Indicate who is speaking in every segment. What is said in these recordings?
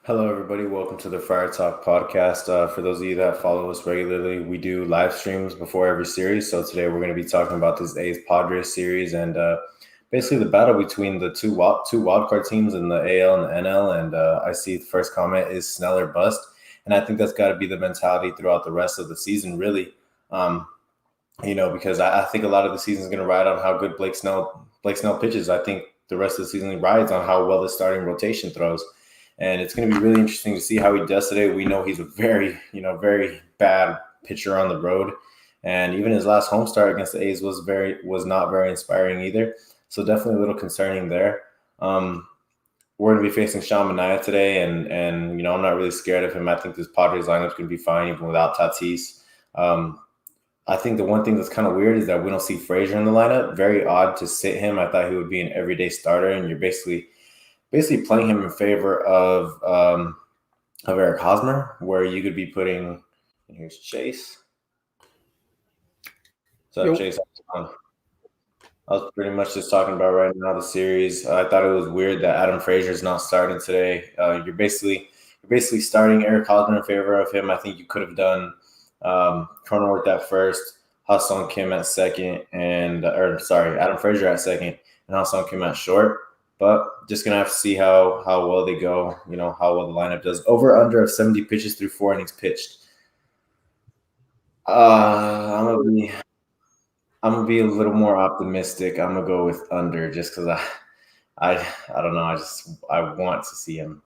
Speaker 1: Hello, everybody. Welcome to the Fire Talk podcast. For those of you that follow us regularly, we do live streams before every series. So today we're going to be talking about this A's Padres series and basically the battle between the two wildcard teams in the AL and the NL. And I see the first comment is Snell or bust, and I think that's got to be the mentality throughout the rest of the season, really. Because I think a lot of the season is going to ride on how good Blake Snell pitches. I think the rest of the season rides on how well the starting rotation throws. And it's going to be really interesting to see how he does today. We know he's a very bad pitcher on the road. And even his last home start against the A's was not very inspiring either. So definitely a little concerning there. We're going to be facing Sean Manaea today, and I'm not really scared of him. I think this Padres lineup is going to be fine even without Tatis. I think the one thing that's kind of weird is that we don't see Frazier in the lineup. Very odd to sit him. I thought he would be an everyday starter, and you're basically playing him in favor of Eric Hosmer, where you could be putting. And here's Chase. What's up, Chase? I was pretty much just talking about right now the series. I thought it was weird that Adam Frazier is not starting today. You're basically starting Eric Hosmer in favor of him. I think you could have done Cronenworth at first, Ha-Seong Kim at second, Adam Frazier at second, and Ha-Seong Kim at short. But just gonna have to see how well they go. How well the lineup does. Over under of 70 pitches through 4 innings pitched. I'm gonna be a little more optimistic. I'm gonna go with under just because I don't know. I want to see him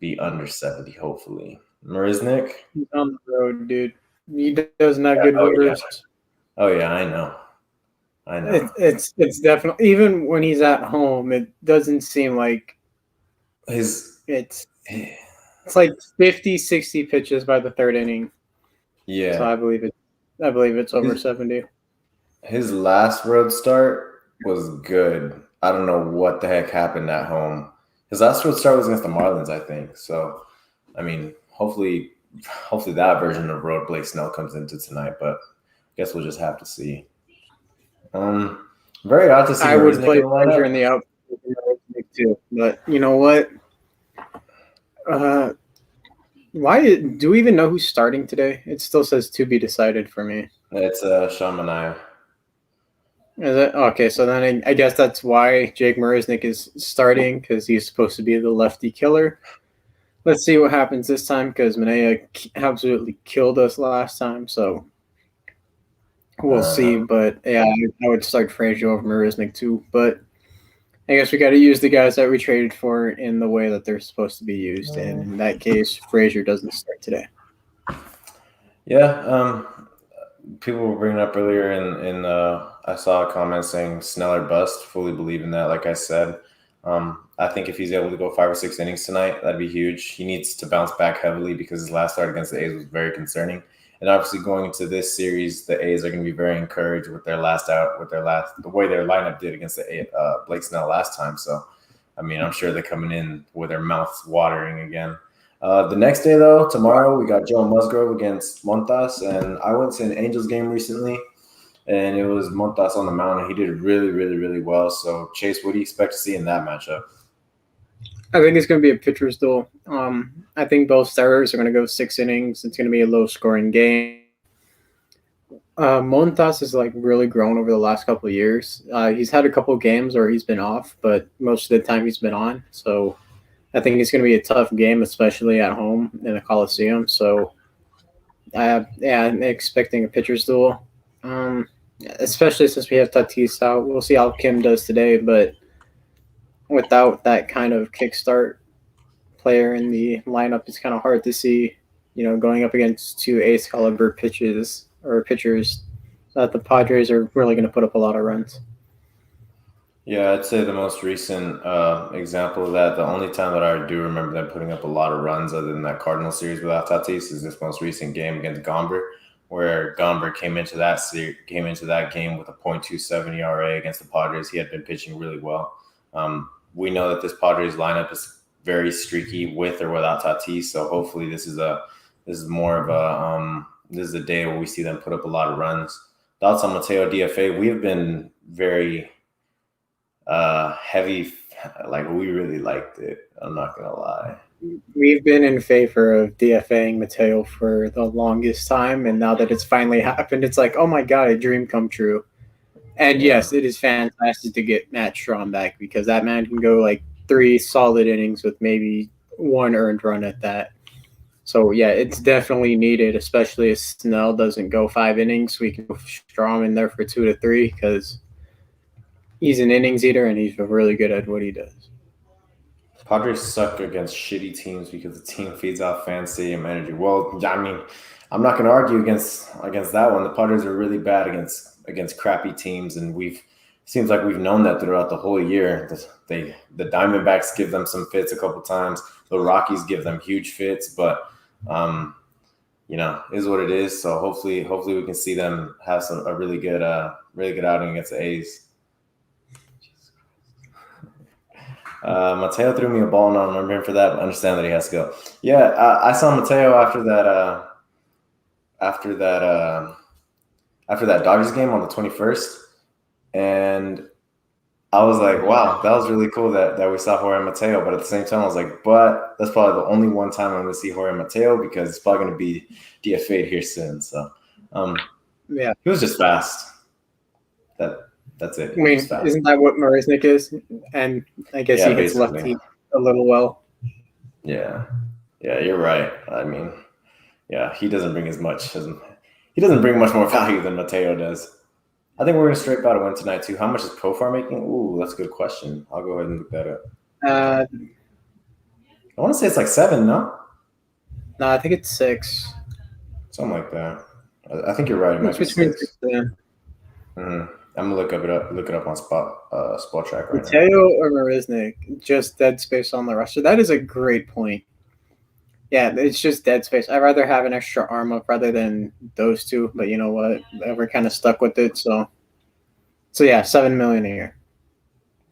Speaker 1: be under 70. Hopefully, Marisnik.
Speaker 2: He's on the road, dude. He does not good numbers.
Speaker 1: Oh yeah, I know.
Speaker 2: It's definitely, even when he's at home, it doesn't seem like it's like 50, 60 pitches by the third inning.
Speaker 1: Yeah.
Speaker 2: So I believe it's over 70.
Speaker 1: His last road start was good. I don't know what the heck happened at home. His last road start was against the Marlins, I think. So, I mean, hopefully that version of road Blake Snell comes into tonight, but I guess we'll just have to see. Very odd to see.
Speaker 2: I would play Frazier in the outfield too, but you know what? Why do we even know who's starting today? It still says to be decided for me.
Speaker 1: It's Sean Manaea.
Speaker 2: Is it okay? So then I guess that's why Jake Marisnik is starting, because he's supposed to be the lefty killer. Let's see what happens this time, because Manaea absolutely killed us last time. So we'll see. But yeah, I would start Frazier over Marisnik too. But I guess we got to use the guys that we traded for in the way that they're supposed to be used. And in that case, Frazier doesn't start today.
Speaker 1: Yeah. People were bringing up earlier in I saw a comment saying Snell or bust. Fully believe in that. Like I said, I think if he's able to go 5 or 6 innings tonight, that'd be huge. He needs to bounce back heavily because his last start against the A's was very concerning. And obviously going into this series, the A's are going to be very encouraged with the way their lineup did against the Blake Snell last time. So, I mean, I'm sure they're coming in with their mouths watering again. The next day, though, tomorrow, we got Joe Musgrove against Montas. And I went to an Angels game recently, and it was Montas on the mound, and he did really, really, really well. So, Chase, what do you expect to see in that matchup?
Speaker 2: I think it's going to be a pitcher's duel. I think both starters are going to go 6 innings. It's going to be a low-scoring game. Montas has really grown over the last couple of years. He's had a couple of games where he's been off, but most of the time he's been on. So I think it's going to be a tough game, especially at home in the Coliseum. So I'm expecting a pitcher's duel, especially since we have Tatis out. We'll see how Kim does today, but without that kind of kickstart player in the lineup, it's kind of hard to see, going up against 2 ace caliber pitchers that the Padres are really going to put up a lot of runs.
Speaker 1: Yeah, I'd say the most recent example of that, the only time that I do remember them putting up a lot of runs other than that Cardinal series without Tatis is this most recent game against Gomber, where Gomber came into that game with a .27 ERA against the Padres. He had been pitching really well. We know that this Padres lineup is very streaky with or without Tatis, so hopefully this is a day where we see them put up a lot of runs. Thoughts on Mateo DFA? We have been very heavy like we really liked it. I'm not gonna lie.
Speaker 2: We've been in favor of DFAing Mateo for the longest time, and now that it's finally happened, it's like, oh my god, a dream come true. And
Speaker 1: Yeah.
Speaker 2: yes, it is fantastic to get Matt Strahm back because that man can go like 3 solid innings with maybe 1 earned run at that. So yeah, it's definitely needed, especially if Snell doesn't go 5 innings. We can put Strahm in there for 2 to 3 because he's an innings eater and he's really good at what he does.
Speaker 1: Padres suck against shitty teams because the team feeds off fan stadium energy. Well, I mean, I'm not going to argue against that one. The Padres are really bad against crappy teams, and seems like we've known that throughout the whole year. The Diamondbacks give them some fits a couple times. The Rockies give them huge fits, but is what it is. So hopefully we can see them have a really good outing against the A's. Mateo threw me a ball, and I don't remember him for that, but I understand that he has to go. Yeah, I saw Mateo after that Dodgers game on the 21st, and I was like, wow, that was really cool that we saw Jorge Mateo. But at the same time, I was like, but that's probably the only one time I'm going to see Jorge Mateo because it's probably going to be DFA'd here soon. So,
Speaker 2: yeah,
Speaker 1: he was just fast. That's it.
Speaker 2: I mean, isn't that what Marisnik is? And I guess he hits lefty a little well.
Speaker 1: Yeah, you're right. I mean, yeah, he doesn't bring he doesn't bring much more value than Mateo does. I think we're going to scrape out a win tonight, too. How much is Profar making? Ooh, that's a good question. I'll go ahead and look that up. I want to say it's like 7, no?
Speaker 2: No, I think it's 6.
Speaker 1: Something like that. I think you're right. It might be 6. I'm going to look it up on Spot Track right now.
Speaker 2: Mateo or Marisnik, just dead space on the roster. That is a great point. Yeah, it's just dead space. I'd rather have an extra arm up rather than those two. But you know what? We're kind of stuck with it. So yeah, $7 million a year.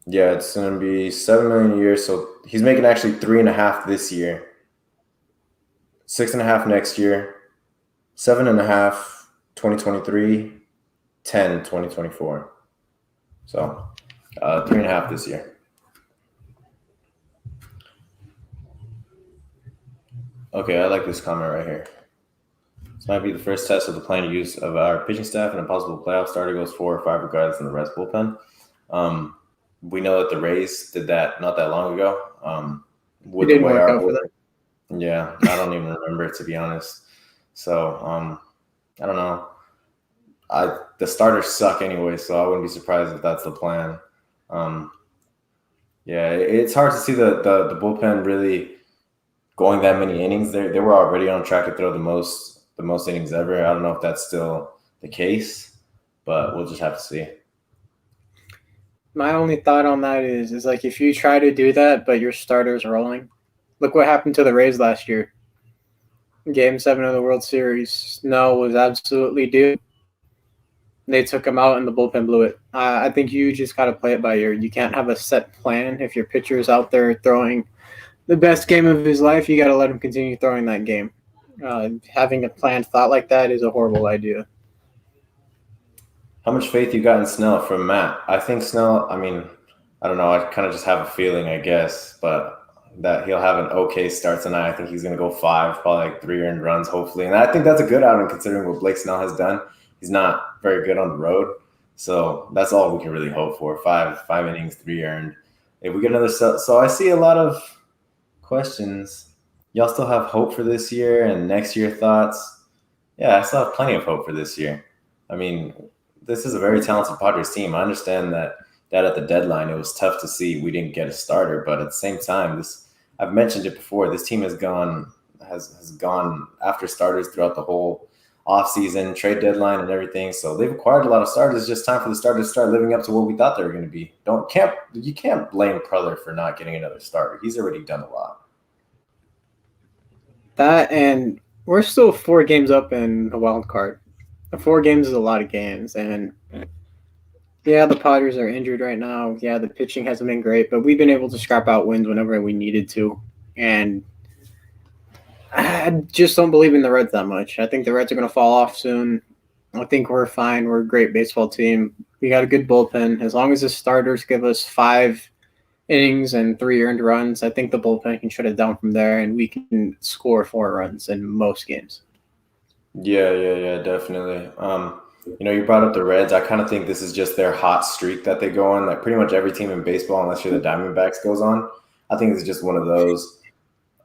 Speaker 1: Yeah, it's gonna be $7 million a year. So he's making actually 3.5 this year, 6.5 next year, 7.5 2023, 10 2024. So 3.5 this year. Okay, I like this comment right here. This might be the first test of the planned use of our pitching staff and a possible playoff starter goes 4 or 5 regardless in the Reds bullpen. We know that the Rays did that not that long ago.
Speaker 2: It didn't work out for them.
Speaker 1: Yeah, I don't even remember, to be honest. So I don't know. The starters suck anyway, so I wouldn't be surprised if that's the plan. Yeah, it's hard to see the bullpen really going that many innings. They were already on track to throw the most innings ever. I don't know if that's still the case, but we'll just have to see.
Speaker 2: My only thought on that is like if you try to do that, but your starter's rolling. Look what happened to the Rays last year. Game 7 of the World Series. Snell was absolutely due. They took him out and the bullpen blew it. I think you just got to play it by ear. You can't have a set plan. If your pitcher's out there throwing the best game of his life, you got to let him continue throwing that game. Having a planned thought like that is a horrible idea.
Speaker 1: How much faith you got in Snell from Matt? I think Snell, I mean, I don't know. I kind of just have a feeling, I guess, but that he'll have an okay start tonight. I think he's going to go 5, probably like 3 earned runs, hopefully. And I think that's a good outing considering what Blake Snell has done. He's not very good on the road. So that's all we can really hope for. 5 innings, 3 earned. If we get another set, so I see a lot of questions. Y'all still have hope for this year and next year thoughts? Yeah, I still have plenty of hope for this year. I mean, this is a very talented Padres team. I understand that at the deadline, it was tough to see we didn't get a starter, but at the same time, I've mentioned it before, this team has gone after starters throughout the whole offseason, trade deadline and everything. So they've acquired a lot of starters. It's just time for the starters to start living up to what we thought they were going to be. You can't blame Preller for not getting another starter. He's already done a lot.
Speaker 2: That, and we're still 4 games up in the wild card. 4 games is a lot of games, and yeah, the Padres are injured right now. Yeah, the pitching hasn't been great, but we've been able to scrap out wins whenever we needed to. And I just don't believe in the Reds that much. I think the Reds are going to fall off soon. I think we're fine. We're a great baseball team. We got a good bullpen. As long as the starters give us 5 innings and 3 earned runs, I think the bullpen can shut it down from there, and we can score 4 runs in most games.
Speaker 1: Yeah, definitely. You brought up the Reds. I kind of think this is just their hot streak that they go on. That pretty much every team in baseball, unless you're the Diamondbacks, goes on. I think it's just one of those.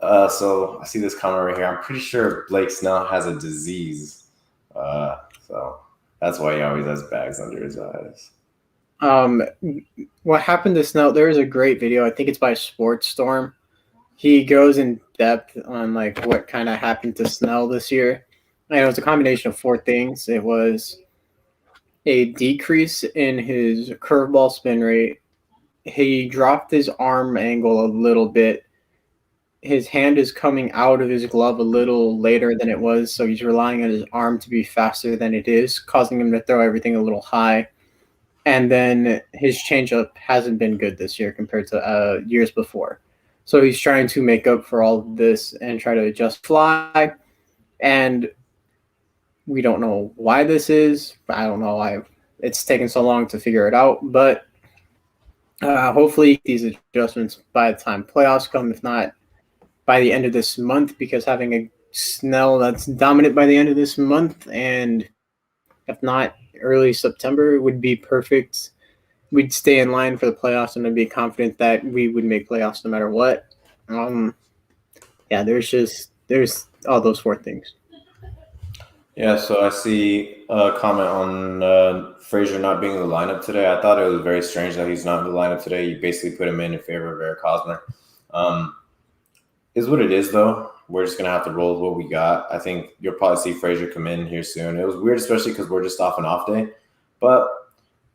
Speaker 1: So I see this comment right here. I'm pretty sure Blake Snell has a disease. So that's why he always has bags under his eyes.
Speaker 2: What happened to Snell? There is a great video. I think it's by Sports Storm. He goes in depth on like what kind of happened to Snell this year. And it was a combination of 4 things. It was a decrease in his curveball spin rate. He dropped his arm angle a little bit. His hand is coming out of his glove a little later than it was, so he's relying on his arm to be faster than it is, causing him to throw everything a little high. And then his changeup hasn't been good this year compared to years before. So he's trying to make up for all of this and try to adjust fly. And we don't know why this is. I don't know why it's taken so long to figure it out. But hopefully these adjustments by the time playoffs come, if not by the end of this month, because having a Snell that's dominant by the end of this month, and if not early September, would be perfect. We'd stay in line for the playoffs, and I'd be confident that we would make playoffs no matter what. There's all those 4 things.
Speaker 1: Yeah, so I see a comment on Frazier not being in the lineup today. I thought it was very strange that he's not in the lineup today. You basically put him in favor of Eric Hosmer. Is what it is, though. We're just going to have to roll with what we got. I think you'll probably see Frazier come in here soon. It was weird, especially because we're just off an off day. But,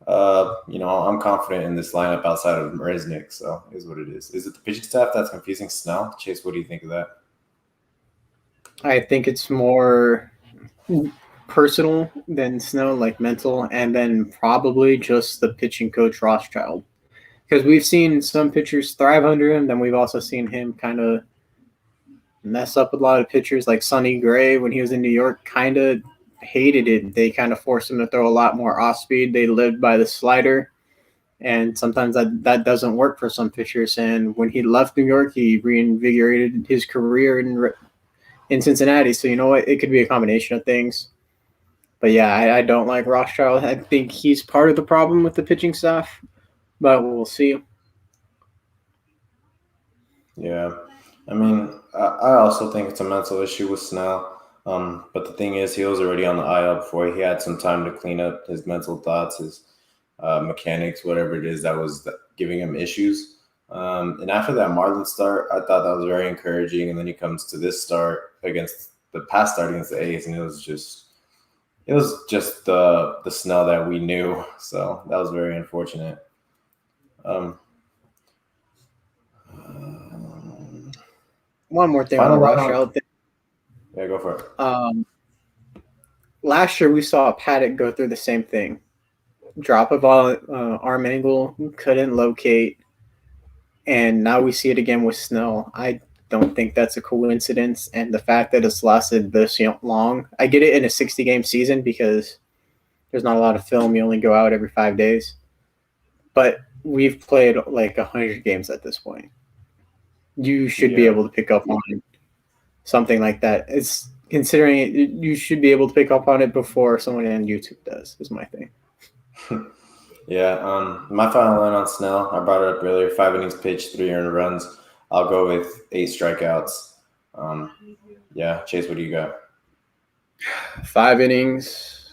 Speaker 1: I'm confident in this lineup outside of Marisnik, so it is what it is. Is it the pitching staff that's confusing Snell? Chase, what do you think of that?
Speaker 2: I think it's more personal than Snell, like mental, and then probably just the pitching coach Rothschild. Because we've seen some pitchers thrive under him, then we've also seen him kind of mess up with a lot of pitchers, like Sonny Gray when he was in New York, kind of hated it. They kind of forced him to throw a lot more off speed. They lived by the slider, and sometimes that doesn't work for some pitchers. And when he left New York, he reinvigorated his career in Cincinnati. So you know what? It could be a combination of things. But yeah, I don't like Rothschild. I think he's part of the problem with the pitching staff, but we'll see.
Speaker 1: Yeah. I mean, I also think it's a mental issue with Snell. But the thing is, he was already on the IL before. He had some time to clean up his mental thoughts, his mechanics, whatever it is that was giving him issues. And after that Marlins start, I thought that was very encouraging. And then he comes to this start against the past start against the A's, and it was just the Snell that we knew. So that was very unfortunate.
Speaker 2: One more thing on the Rothschild thing.
Speaker 1: Yeah, go for it.
Speaker 2: Last year we saw Paddock go through the same thing. Drop of arm angle, couldn't locate, and now we see it again with Snell. I don't think that's a coincidence, and the fact that it's lasted this long, I get it in a 60-game season because there's not a lot of film. You only go out every 5 days, but we've played like 100 games at this point. You should be able to pick up on something like that. It's considering it, you should be able to pick up on it before someone on YouTube does, is my thing.
Speaker 1: Yeah, my final line on Snell, I brought it up earlier, 5 innings pitched, 3 earned runs. I'll go with 8 strikeouts. Yeah, Chase, what do you got?
Speaker 2: 5 innings,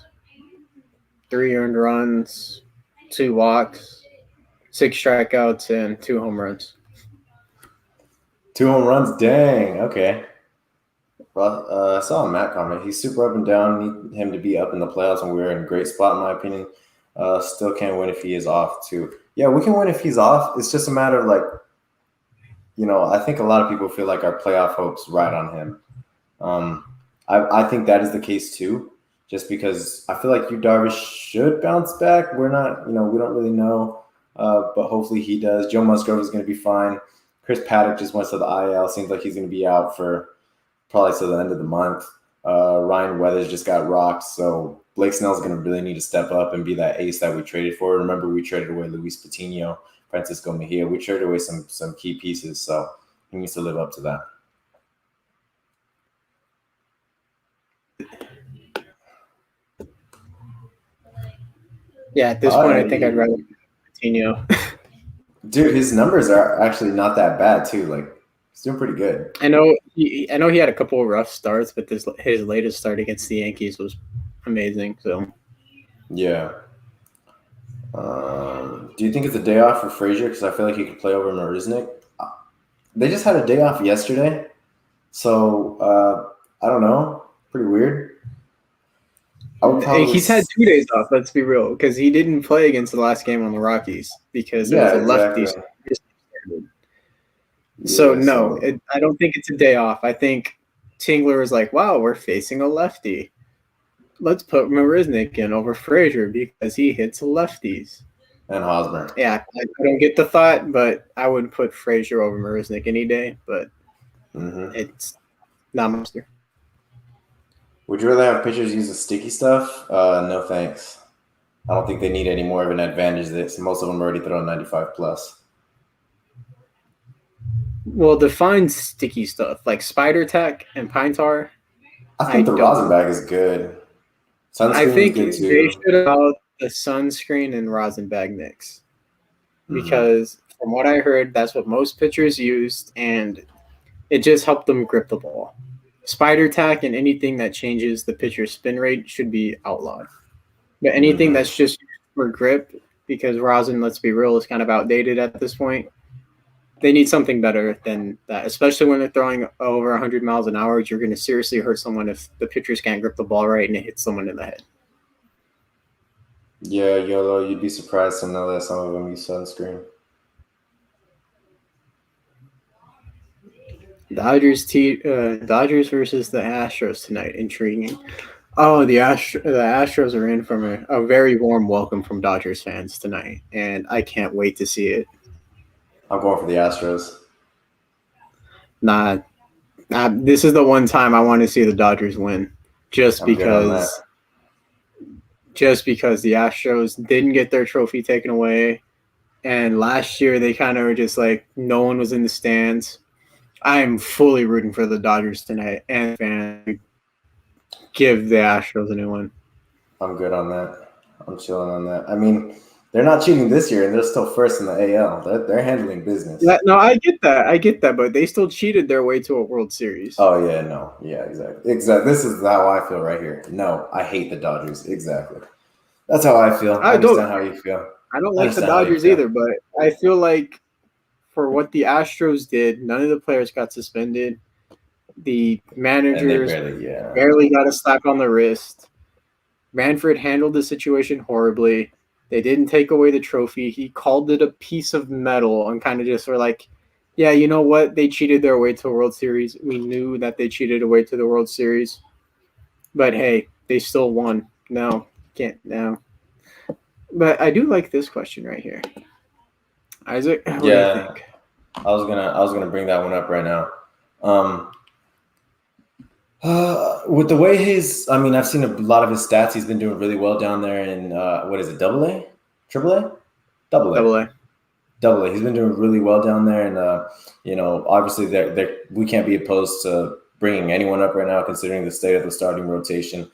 Speaker 2: 3 earned runs, 2 walks, 6 strikeouts, and 2 home runs.
Speaker 1: 2 home runs? Dang, okay. Well, I saw a Matt comment. He's super up and down. Need him to be up in the playoffs, and we're in a great spot, in my opinion. Still can't win if he is off, too. Yeah, we can win if he's off. It's just a matter of, like, I think a lot of people feel like our playoff hopes ride on him. I think that is the case, too, just because I feel like Darvish should bounce back. We're not, we don't really know, but hopefully he does. Joe Musgrove is going to be fine. Chris Paddock just went to the IL. Seems like he's going to be out for probably till the end of the month. Ryan Weathers just got rocked, so Blake Snell's going to really need to step up and be that ace that we traded for. Remember, we traded away Luis Patino Francisco Mejia. We traded away some key pieces, so he needs to live up to that.
Speaker 2: Yeah, at this point, I think I'd rather Coutinho.
Speaker 1: Dude, his numbers are actually not that bad too. Like, he's doing pretty good.
Speaker 2: I know he had a couple of rough starts, but his latest start against the Yankees was amazing. So
Speaker 1: yeah. Do you think it's a day off for Frazier? Because I feel like he could play over Marisnik. They just had a day off yesterday, so I don't know. Pretty weird.
Speaker 2: He's had 2 days off. Let's be real, because he didn't play against the last game on the Rockies because it was a lefty.
Speaker 1: Exactly.
Speaker 2: So no, I don't think it's a day off. I think Tingler was like, "Wow, we're facing a lefty. Let's put Marisnik in over Frazier because he hits lefties."
Speaker 1: And Hosmer.
Speaker 2: Yeah, I don't get the thought, but I would put Frazier over Marisnik any day. But it's not monster.
Speaker 1: Would you rather have pitchers use the sticky stuff? No thanks. I don't think they need any more of an advantage. Most of them already throw 95 plus.
Speaker 2: Well, define sticky stuff like Spider Tack and Pine Tar.
Speaker 1: I think the rosin bag is good.
Speaker 2: I think they should have the sunscreen and rosin bag mix because from what I heard, that's what most pitchers used, and it just helped them grip the ball. Spider Tack and anything that changes the pitcher's spin rate should be outlawed. But anything that's just for grip, because rosin, let's be real, is kind of outdated at this point. They need something better than that, especially when they're throwing over 100 miles an hour. You're going to seriously hurt someone if the pitchers can't grip the ball right and it hits someone in the head.
Speaker 1: Yeah, YOLO, you'd be surprised to know that some of them use sunscreen.
Speaker 2: Dodgers versus the Astros tonight. Intriguing. Oh, the Astros are in from a very warm welcome from Dodgers fans tonight, and I can't wait to see it.
Speaker 1: I'm going for the Astros.
Speaker 2: Nah, this is the one time I want to see the Dodgers win, just because the Astros didn't get their trophy taken away, and last year they kind of were just like no one was in the stands. I am fully rooting for the Dodgers tonight, and fans give the Astros a new one.
Speaker 1: I'm good on that. I'm chilling on that. I mean, they're not cheating this year, and they're still first in the AL. They're handling business.
Speaker 2: Yeah, no, I get that, but they still cheated their way to a World Series.
Speaker 1: Oh yeah, no, yeah, exactly. This is how I feel right here. No, I hate the Dodgers. Exactly. That's how I feel. I understand how you feel.
Speaker 2: I don't like the Dodgers either, but I feel like for what the Astros did, none of the players got suspended. The managers barely got a slap on the wrist. Manfred handled the situation horribly. They didn't take away the trophy. He called it a piece of metal and kind of just were like, yeah, you know what? They cheated their way to a World Series. We knew that they cheated away to the World Series. But hey, they still won. No, can't now. But I do like this question right here. Isaac, what do you think?
Speaker 1: I was gonna bring that one up right now. With the way I've seen a lot of his stats. He's been doing really well down there in what is it, AA, AAA, AA. He's been doing really well down there, and obviously we can't be opposed to bringing anyone up right now, considering the state of the starting rotation.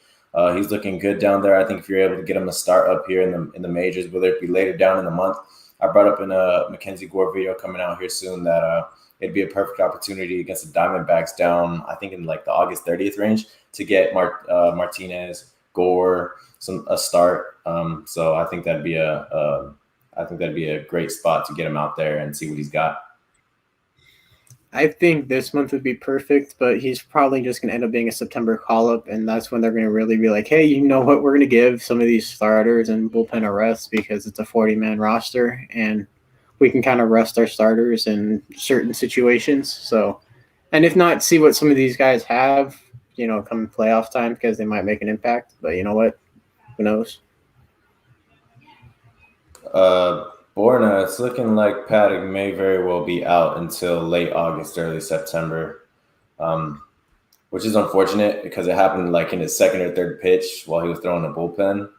Speaker 1: He's looking good down there. I think if you're able to get him a start up here in the majors, whether it be later down in the month. I brought up in a Mackenzie Gore video coming out here soon that it'd be a perfect opportunity against the Diamondbacks down, I think in like the August 30th range, to get Martinez, Gore, a start. So I think that'd be a great spot to get him out there and see what he's got.
Speaker 2: I think this month would be perfect, but he's probably just going to end up being a September call-up, and that's when they're going to really be like, hey, you know what, we're going to give some of these starters and bullpen a rest because it's a 40-man roster, and we can kind of rest our starters in certain situations. So, and if not, see what some of these guys have, come playoff time because they might make an impact. But you know what? Who knows?
Speaker 1: Borna, it's looking like Paddock may very well be out until late August, early September, which is unfortunate because it happened like in his second or third pitch while he was throwing the bullpen.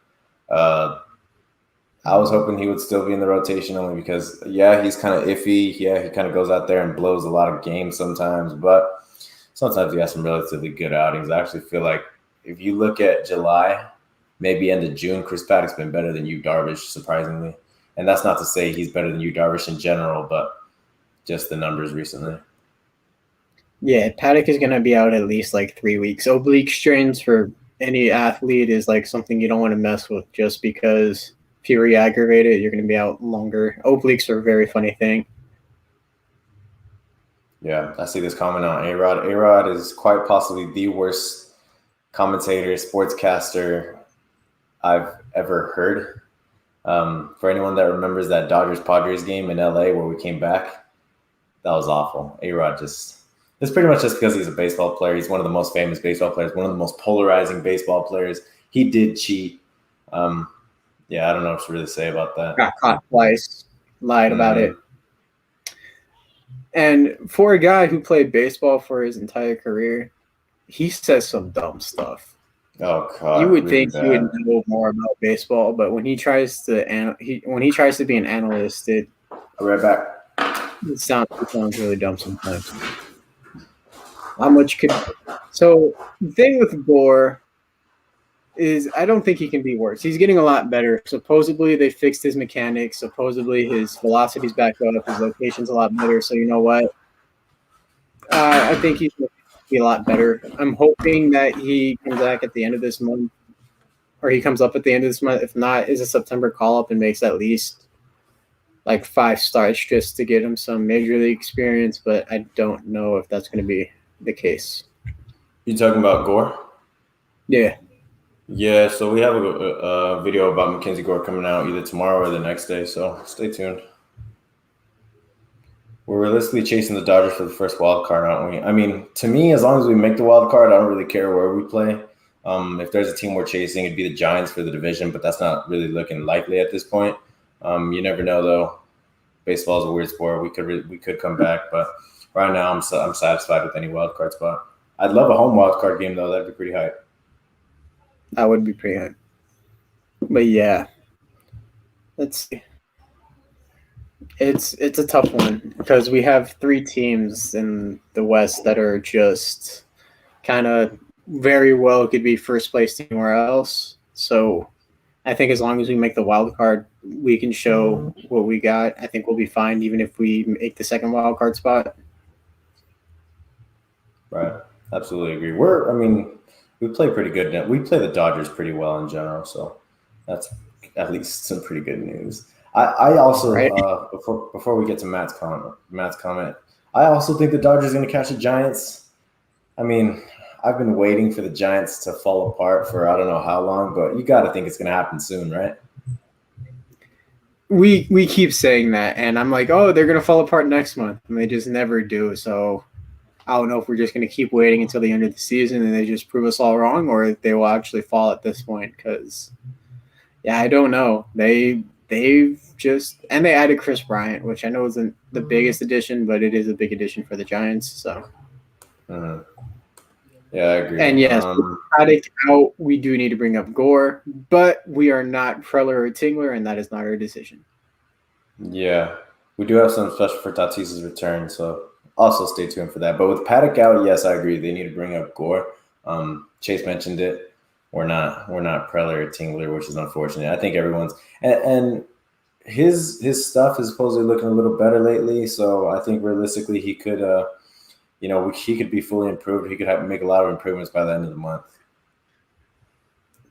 Speaker 1: I was hoping he would still be in the rotation only because, yeah, he's kind of iffy. Yeah, he kind of goes out there and blows a lot of games sometimes, but sometimes he has some relatively good outings. I actually feel like if you look at July, maybe end of June, Chris Paddock's been better than Yu Darvish, surprisingly. And that's not to say he's better than Yu Darvish in general, but just the numbers recently.
Speaker 2: Yeah, Paddock is going to be out at least like 3 weeks. Oblique strains for any athlete is like something you don't want to mess with just because if you re-aggravate it, you're going to be out longer. Obliques are a very funny thing.
Speaker 1: Yeah, I see this comment on A-Rod. A-Rod is quite possibly the worst commentator, sportscaster I've ever heard. For anyone that remembers that Dodgers-Padres game in LA where we came back, that was awful. A-Rod it's pretty much just because he's a baseball player. He's one of the most famous baseball players, one of the most polarizing baseball players. He did cheat. Yeah, I don't know what to really say about that.
Speaker 2: Got caught twice, lied about it. And for a guy who played baseball for his entire career, he says some dumb stuff.
Speaker 1: Oh God!
Speaker 2: You would think he would know more about baseball, but when he tries to be an analyst,
Speaker 1: I'll be right back.
Speaker 2: It sounds really dumb sometimes. So the thing with Gore is I don't think he can be worse. He's getting a lot better. Supposedly they fixed his mechanics. Supposedly his velocity's back up. His location's a lot better. So you know what? I think he's going to be a lot better. I'm hoping that he comes back at the end of this month, or he comes up at the end of this month. If not, is a September call-up and makes at least like 5 starts just to get him some major league experience. But I don't know if that's going to be the case.
Speaker 1: You talking about Gore?
Speaker 2: Yeah.
Speaker 1: Yeah, so we have a video about Mackenzie Gore coming out either tomorrow or the next day, so stay tuned. We're realistically chasing the Dodgers for the first wild card, aren't we? I mean, to me, as long as we make the wild card, I don't really care where we play. If there's a team we're chasing, it'd be the Giants for the division, but that's not really looking likely at this point. You never know, though. Baseball is a weird sport. We could come back, but right now I'm satisfied with any wild card spot. I'd love a home wild card game, though. That'd be pretty hype.
Speaker 2: That would be pretty hard. But yeah, let's see. It's a tough one because we have 3 teams in the West that are just kind of very well could be first place anywhere else. So I think as long as we make the wild card, we can show what we got. I think we'll be fine even if we make the second wild card spot.
Speaker 1: Right. Absolutely agree. We play pretty good. We play the Dodgers pretty well in general, so that's at least some pretty good news. I also
Speaker 2: Right.
Speaker 1: Before we get to Matt's comment, I also think the Dodgers are going to catch the Giants. I mean, I've been waiting for the Giants to fall apart for I don't know how long, but you got to think it's going to happen soon, right?
Speaker 2: We keep saying that, and I'm like, oh, they're going to fall apart next month, and they just never do. So I don't know if we're just going to keep waiting until the end of the season and they just prove us all wrong, or if they will actually fall at this point. Because, yeah, I don't know. They've just – and they added Chris Bryant, which I know isn't the biggest addition, but it is a big addition for the Giants. So,
Speaker 1: Yeah, I agree.
Speaker 2: and yes, Paddock out, we do need to bring up Gore, but we are not Preller or Tingler, and that is not our decision.
Speaker 1: Yeah, we do have some special for Tatis's return, so also stay tuned for that. But with Paddock out, yes, I agree. They need to bring up Gore. Chase mentioned it. We're not Preller or Tingler, which is unfortunate. I think everyone's and his stuff is supposedly looking a little better lately. So I think realistically he could, he could be fully improved. He could make a lot of improvements by the end of the month.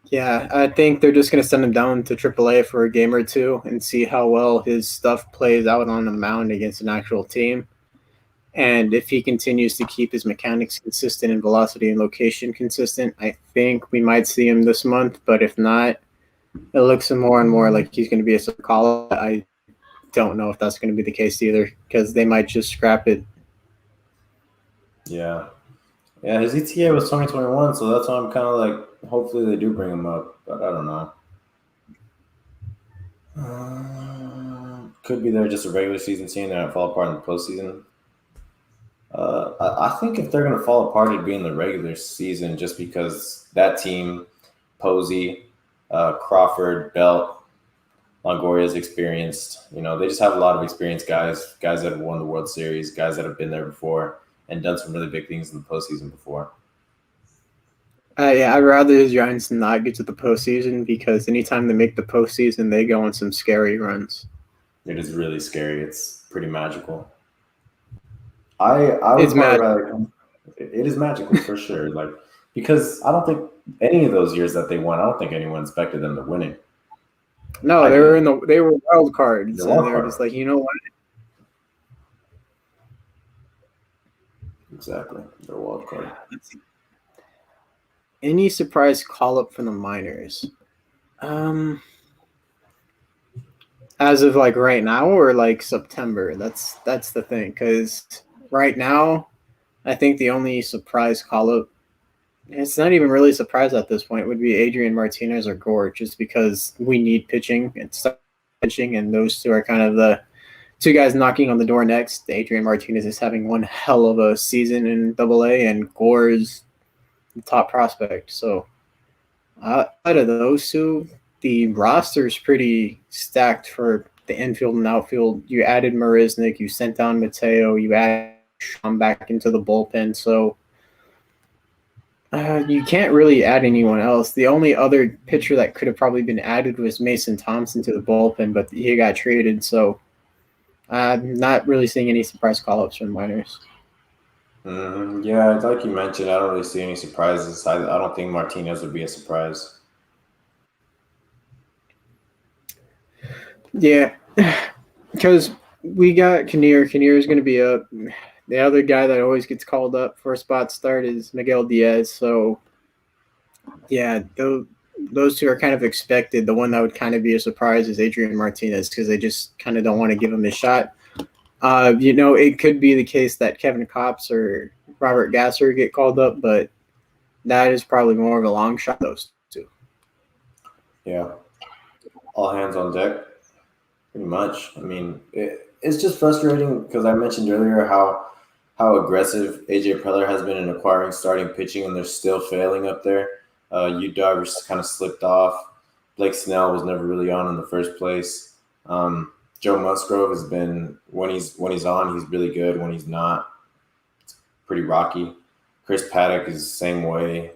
Speaker 2: Yeah, I think they're just going to send him down to AAA for a game or two and see how well his stuff plays out on the mound against an actual team. And if he continues to keep his mechanics consistent and velocity and location consistent, I think we might see him this month. But if not, it looks more and more like he's going to be a call. I don't know if that's going to be the case either because they might just scrap it.
Speaker 1: Yeah. Yeah, his ETA was 2021, so that's why I'm kind of like, hopefully they do bring him up, but I don't know. Could be they're just a regular season team that fall apart in the postseason. I think if they're going to fall apart, it'd be in the regular season just because that team, Posey, Crawford, Belt, Longoria's experienced. They just have a lot of experienced guys that have won the World Series, guys that have been there before and done some really big things in the postseason before.
Speaker 2: Yeah, I'd rather the Giants not get to the postseason because anytime they make the postseason, they go on some scary runs.
Speaker 1: It is really scary. It's pretty magical. I would
Speaker 2: It's
Speaker 1: probably
Speaker 2: mad.
Speaker 1: rather. It is magical for sure. Like because I don't think any of those years that they won, I don't think anyone expected them to win it.
Speaker 2: No,
Speaker 1: I didn't.
Speaker 2: they were wild
Speaker 1: The
Speaker 2: cards, and
Speaker 1: wild
Speaker 2: they were just
Speaker 1: card.
Speaker 2: like, you know what?
Speaker 1: Exactly. The wild card.
Speaker 2: Any surprise call up from the minors? As of like right now or like September. That's the thing. Because right now, I think the only surprise call up, it's not even really a surprise at this point, would be Adrian Martinez or Gore, just because we need pitching and stuff pitching, and those two are kind of the two guys knocking on the door next. Adrian Martinez is having one hell of a season in AA, and Gore is the top prospect. So out of those two, the roster is pretty stacked for the infield and outfield. You added Marisnik, you sent down Mateo, you added Sean back into the bullpen. So you can't really add anyone else. The only other pitcher that could have probably been added was Mason Thompson to the bullpen, but he got traded. So I'm not really seeing any surprise call-ups from minors.
Speaker 1: Yeah, like you mentioned, I don't really see any surprises. I don't think Martinez would be a surprise.
Speaker 2: Yeah, because we got Kinnear. Kinnear is going to be up. The other guy that always gets called up for a spot start is Miguel Diaz. So, yeah, those two are kind of expected. The one that would kind of be a surprise is Adrian Martinez because they just kind of don't want to give him a shot. It could be the case that Kevin Kopps or Robert Gasser get called up, but that is probably more of a long shot, those two.
Speaker 1: Yeah, all hands on deck, pretty much. I mean, it's just frustrating because I mentioned earlier how aggressive AJ Preller has been in acquiring starting pitching, and they're still failing up there. Yu Darvish kind of slipped off. Blake Snell was never really on in the first place. Joe Musgrove has been when he's on, he's really good. When he's not, it's pretty rocky. Chris Paddock is the same way,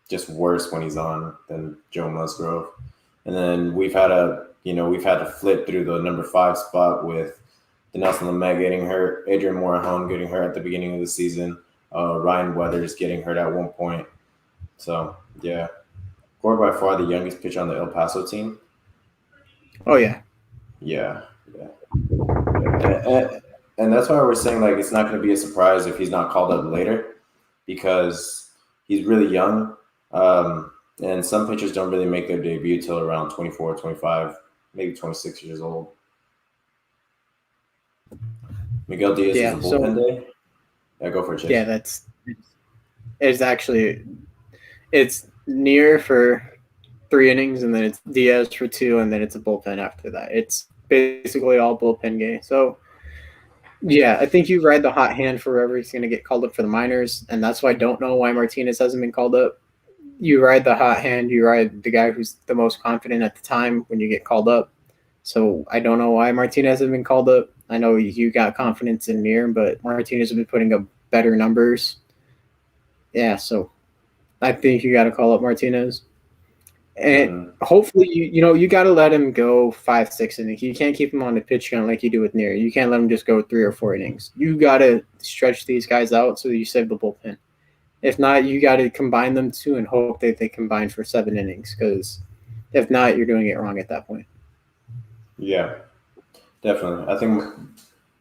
Speaker 1: just worse when he's on than Joe Musgrove. And then we've had to flip through the number 5 spot with Nelson Lemay getting hurt, Adrian Morejon getting hurt at the beginning of the season, Ryan Weathers getting hurt at one point. So yeah, Gore by far the youngest pitcher on the El Paso team.
Speaker 2: Oh, yeah.
Speaker 1: Yeah, yeah, and that's why we're saying like it's not going to be a surprise if he's not called up later because he's really young. And some pitchers don't really make their debut till around 24, 25, maybe 26 years old. Miguel Diaz is a bullpen day. Yeah, go for it, Chase.
Speaker 2: Yeah, it's near for 3 innings, and then it's Diaz for 2, and then it's a bullpen after that. It's basically all bullpen game. So, yeah, I think you ride the hot hand for whoever he's going to get called up for the minors, and that's why I don't know why Martinez hasn't been called up. You ride the hot hand. You ride the guy who's the most confident at the time when you get called up. So I don't know why Martinez hasn't been called up. I know you got confidence in Near, but Martinez has been putting up better numbers. Yeah, so I think you got to call up Martinez. And hopefully, you got to let him go 5, 6 innings. You can't keep him on the pitch count like you do with Near. You can't let him just go 3 or 4 innings. You got to stretch these guys out so you save the bullpen. If not, you got to combine them too and hope that they combine for 7 innings because if not, you're doing it wrong at that point.
Speaker 1: Yeah, definitely. I think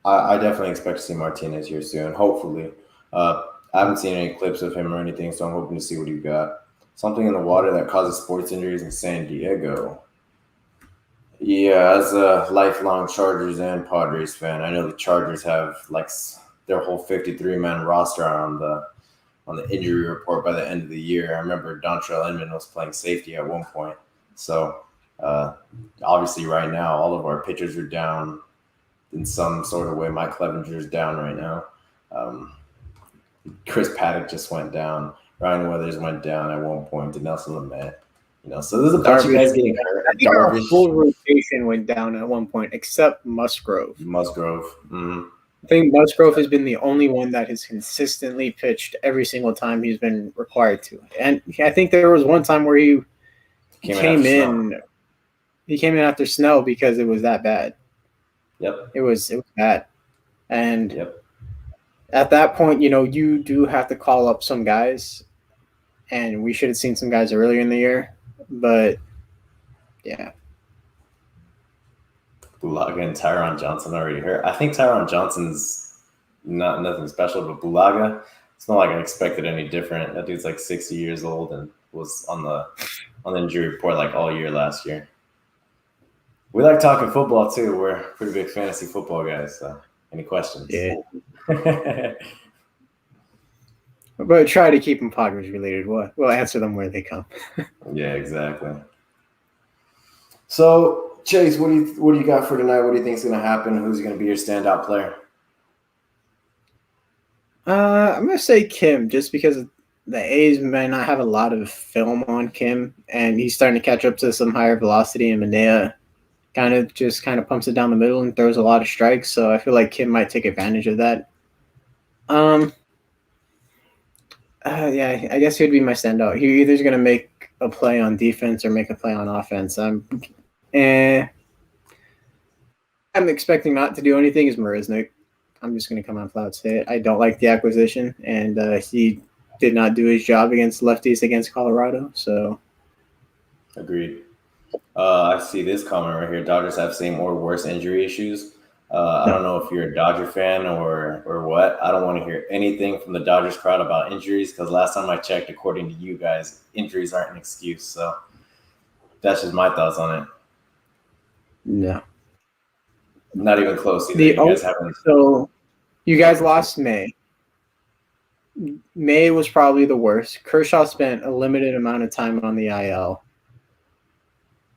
Speaker 1: I definitely expect to see Martinez here soon. Hopefully, I haven't seen any clips of him or anything, so I'm hoping to see what he got. Something in the water that causes sports injuries in San Diego. Yeah, as a lifelong Chargers and Padres fan, I know the Chargers have like their whole 53-man roster on the injury report by the end of the year. I remember Dontrell Inman was playing safety at one point. So obviously right now, all of our pitchers are down in some sort of way. Mike Clevenger's down right now. Chris Paddock just went down. Ryan Weathers went down at one point to Nelson Lemay. So there's a bunch of guys getting
Speaker 2: I
Speaker 1: hurt.
Speaker 2: think our
Speaker 1: Darvish,
Speaker 2: full rotation went down at one point, except Musgrove.
Speaker 1: Musgrove. Mm-hmm.
Speaker 2: I think Musgrove has been the only one that has consistently pitched every single time he's been required to. And I think there was one time where he came in after Snell because it was that bad.
Speaker 1: Yep.
Speaker 2: It was bad. And
Speaker 1: Yep.
Speaker 2: at that point, you do have to call up some guys. And we should have seen some guys earlier in the year. But, yeah.
Speaker 1: Bulaga and Tyron Johnson already hurt. I think Tyron Johnson's nothing special, but Bulaga, it's not like I expected any different. That dude's like 60 years old and was on the injury report like all year last year. We like talking football too. We're pretty big fantasy football guys. So, any questions?
Speaker 2: Yeah. But try to keep them Padres related. We'll answer them where they come.
Speaker 1: Yeah, exactly. So, Chase, what do you got for tonight? What do you think is going to happen? Who's going to be your standout player?
Speaker 2: I'm going to say Kim, just because the A's may not have a lot of film on Kim, and he's starting to catch up to some higher velocity, and Manea kind of pumps it down the middle and throws a lot of strikes. So I feel like Kim might take advantage of that. Yeah, I guess he would be my standout. He either is going to make a play on defense or make a play on offense. I'm expecting not to do anything is Marisnik. I'm just going to come out flat and say it. I don't like the acquisition, and he did not do his job against lefties against Colorado. So,
Speaker 1: agreed. I see this comment right here. Dodgers have same or worse injury issues. I don't know if you're a Dodger fan or what. I don't want to hear anything from the Dodgers crowd about injuries because last time I checked, according to you guys, injuries aren't an excuse. So that's just my thoughts on it.
Speaker 2: No.
Speaker 1: Not even close either.
Speaker 2: So you guys lost May. May was probably the worst. Kershaw spent a limited amount of time on the IL.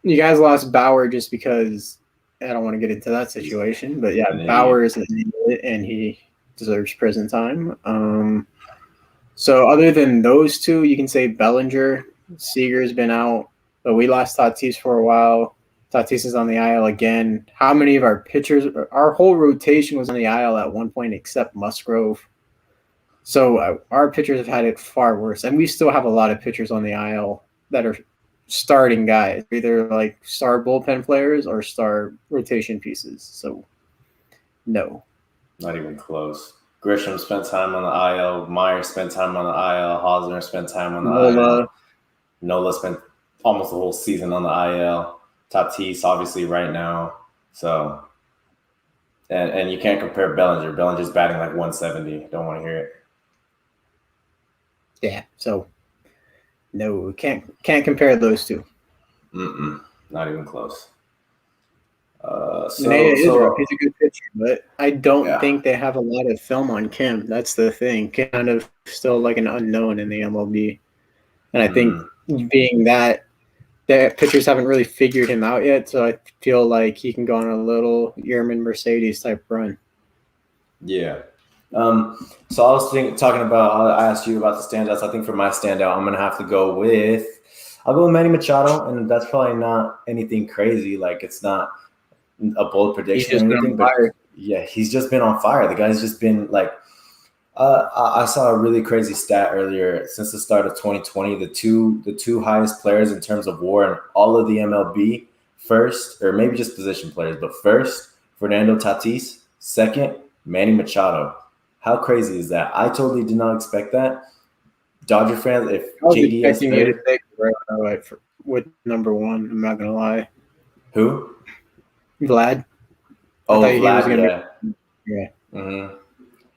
Speaker 2: You guys lost Bauer just because I don't want to get into that situation, but yeah, Bauer is an idiot and he deserves prison time. So other than those two, you can say Bellinger, Seager's been out, but we lost Tatis for a while. Tatis is on the IL again. How many of our pitchers, our whole rotation was on the IL at one point except Musgrove. So our pitchers have had it far worse, and we still have a lot of pitchers on the IL that are starting guys, either like star bullpen players or star rotation pieces. So, no.
Speaker 1: Not even close. Grisham spent time on the IL. Meyer spent time on the IL. Hosmer spent time on the IL. Nola spent almost the whole season on the IL. Tatis, obviously, right now. So, and you can't compare Bellinger. Bellinger's batting like 170. Don't want to hear it.
Speaker 2: Yeah, so no, can't compare those two.
Speaker 1: Not even close.
Speaker 2: He's a good pitcher, but I don't think they have a lot of film on Kim. That's the thing. Kind of still like an unknown in the MLB. And I think being that pitchers haven't really figured him out yet, so I feel like he can go on a little Yerman Mercedes type run.
Speaker 1: Yeah. So I was talking about, I asked you about the standouts. I think for my standout, I'm going to have to go with Manny Machado, and that's probably not anything crazy. Like, it's not a bold prediction or anything, but yeah, he's just been on fire. The guy's just been like, I saw a really crazy stat earlier. Since the start of 2020, the two highest players in terms of WAR in all of the MLB, first, or maybe just position players, but first, Fernando Tatis, second, Manny Machado. How crazy is that? I totally did not expect that. Dodger fans, if JD is
Speaker 2: right with number one, I'm not gonna lie.
Speaker 1: Who?
Speaker 2: Vlad.
Speaker 1: Oh, Vlad.
Speaker 2: Yeah.
Speaker 1: Mm-hmm.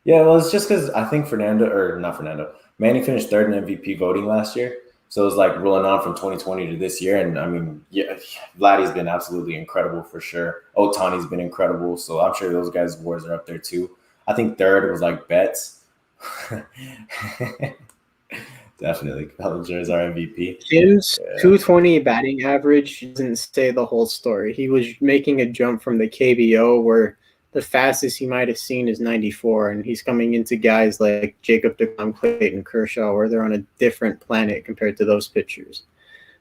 Speaker 1: Yeah, well, it's just because I think Manny finished third in MVP voting last year. So it was like rolling on from 2020 to this year. And I mean, yeah, Vladdy's been absolutely incredible for sure. Ohtani's been incredible. So I'm sure those guys' wars are up there too. I think third was like Betts. Definitely. Bellinger is our MVP.
Speaker 2: Kim's 220 batting average doesn't say the whole story. He was making a jump from the KBO where the fastest he might have seen is 94, and he's coming into guys like Jacob DeGrom, Clayton Kershaw, where they're on a different planet compared to those pitchers.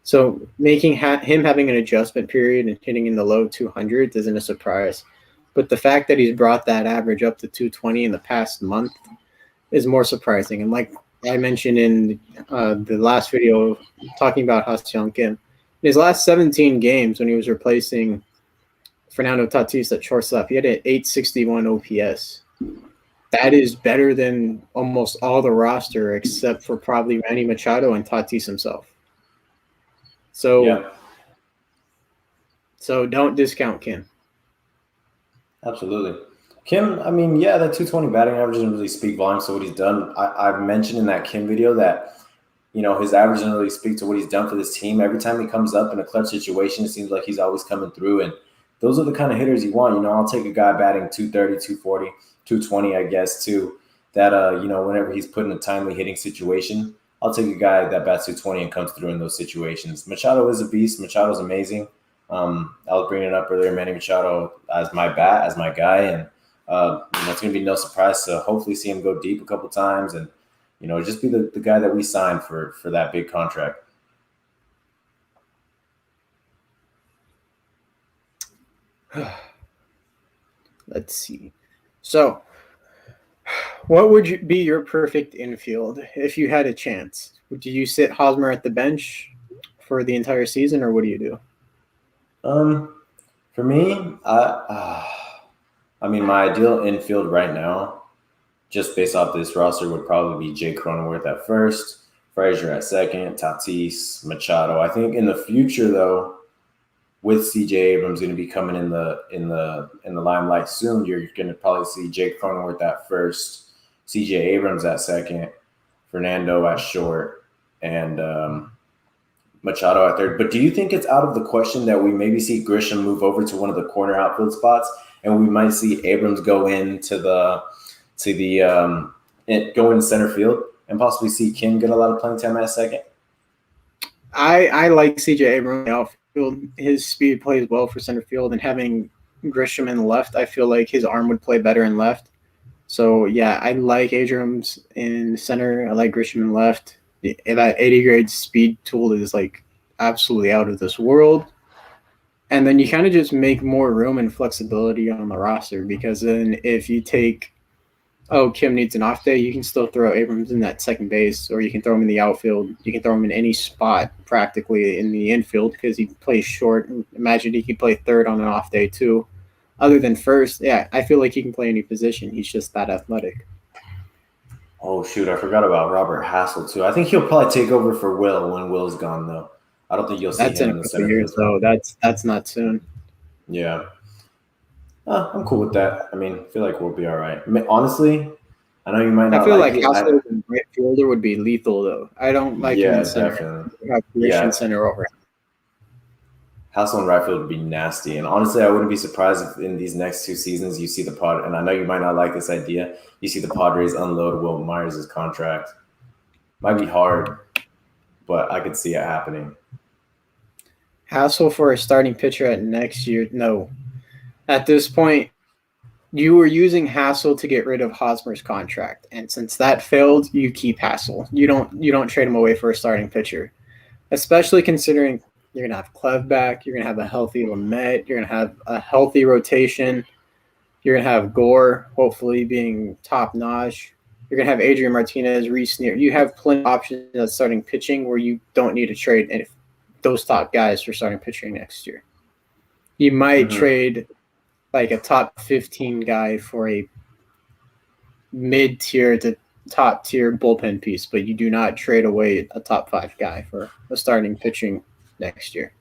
Speaker 2: So making him having an adjustment period and hitting in the low 200s isn't a surprise. But the fact that he's brought that average up to 220 in the past month is more surprising. And like I mentioned in the last video talking about Ha-Seong Kim, in his last 17 games when he was replacing Fernando Tatis at shortstop, he had an 861 OPS. That is better than almost all the roster except for probably Manny Machado and Tatis himself. So,
Speaker 1: Yeah,
Speaker 2: so don't discount Kim.
Speaker 1: absolutely. Kim, I mean, yeah, that 220 batting average doesn't really speak volumes to what he's done. I've mentioned in that Kim video that, you know, his average doesn't really speak to what he's done for this team. Every time he comes up in a clutch situation, it seems like he's always coming through. And those are the kind of hitters you want. You know, I'll take a guy batting 230, 240, 220, I guess, too. That, you know, whenever he's put in a timely hitting situation, I'll take a guy that bats 220 and comes through in those situations. Machado is a beast. Machado's amazing. I was bringing it up earlier, Manny Machado as my bat, as my guy. And, you know, it's going to be no surprise to hopefully see him go deep a couple times and, you know, just be the guy that we signed for that big contract.
Speaker 2: Let's see. So, what would be your perfect infield if you had a chance? Do you sit Hosmer at the bench for the entire season, or what do you do?
Speaker 1: For me, I mean, my ideal infield right now, just based off this roster, would probably be Jake Cronenworth at first, Frazier at second, Tatis, Machado. I think in the future, though, with CJ Abrams going to be coming in the limelight soon, you're going to probably see Jake Cronenworth at first, CJ Abrams at second, Fernando at short, and Machado at third. But do you think it's out of the question that we maybe see Grisham move over to one of the corner outfield spots, and we might see Abrams go into go in center field, and possibly see Kim get a lot of playing time at second?
Speaker 2: I like CJ Abrams outfield. His speed plays well for center field, and having Grisham in left, I feel like his arm would play better in left. So yeah, I like Abrams in center. I like Grisham in left. That 80 grade speed tool is like absolutely out of this world. And then you kind of just make more room and flexibility on the roster, because then if you take, Kim needs an off day, you can still throw Abrams in that second base, or you can throw him in the outfield. You can throw him in any spot practically in the infield because he plays short. Imagine he could play third on an off day too. Other than first, yeah, I feel like he can play any position. He's just that athletic.
Speaker 1: Oh, shoot, I forgot about Robert Hassel, too. I think he'll probably take over for Will when Will's gone, though. I don't think you'll see
Speaker 2: That's
Speaker 1: him
Speaker 2: in
Speaker 1: in
Speaker 2: a
Speaker 1: the
Speaker 2: couple
Speaker 1: center
Speaker 2: years,
Speaker 1: field.
Speaker 2: though. That's not soon.
Speaker 1: Yeah. I'm cool with that. I mean, I feel like we'll be all right. I mean, honestly, I know you might
Speaker 2: I
Speaker 1: not
Speaker 2: feel
Speaker 1: like
Speaker 2: like
Speaker 1: it.
Speaker 2: Hassel in right fielder would be lethal, though. I don't like him
Speaker 1: Yeah,
Speaker 2: in center.
Speaker 1: definitely.
Speaker 2: I have
Speaker 1: Yeah,
Speaker 2: in center over him.
Speaker 1: Hassel in right field would be nasty. And honestly, I wouldn't be surprised if in these next 2 seasons you see and I know you might not like this idea, you see the Padres unload Will Myers' contract. Might be hard, but I could see it happening.
Speaker 2: Hassel for a starting pitcher at next year? No. At this point, you were using Hassel to get rid of Hosmer's contract, and since that failed, you keep Hassel. You don't trade him away for a starting pitcher, especially considering you're gonna have Clev back, you're gonna have a healthy Lamet, you're gonna have a healthy rotation, you're gonna have Gore hopefully being top notch. You're gonna have Adrian Martinez, Reese Neer. You have plenty of options at starting pitching where you don't need to trade those top guys for starting pitching next year. You might trade like a top 15 guy for a mid-tier to top-tier bullpen piece, but you do not trade away a top 5 guy for a starting pitching next year.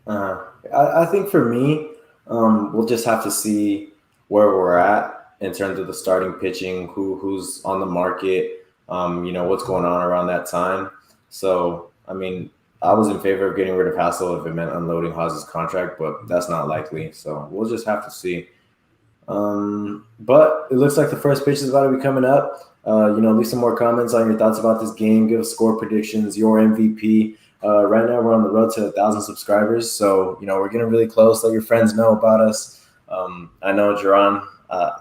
Speaker 1: I think for me, we'll just have to see where we're at in terms of the starting pitching, who's on the market, you know, what's going on around that time. So, I mean, I was in favor of getting rid of Hassel if it meant unloading Haas's contract, but that's not likely. So we'll just have to see. But it looks like the first pitch is about to be coming up. You know, leave some more comments on your thoughts about this game. Give us score predictions, your MVP. Right now we're on the road to 1,000 subscribers. So, you know, we're getting really close. Let your friends know about us. I know Jerron,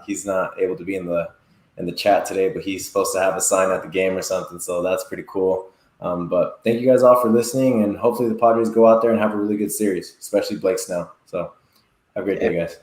Speaker 1: he's not able to be in the chat today, but he's supposed to have a sign at the game or something. So that's pretty cool. But thank you guys all for listening, and hopefully the Padres go out there and have a really good series, especially Blake Snell. So have a great day, guys.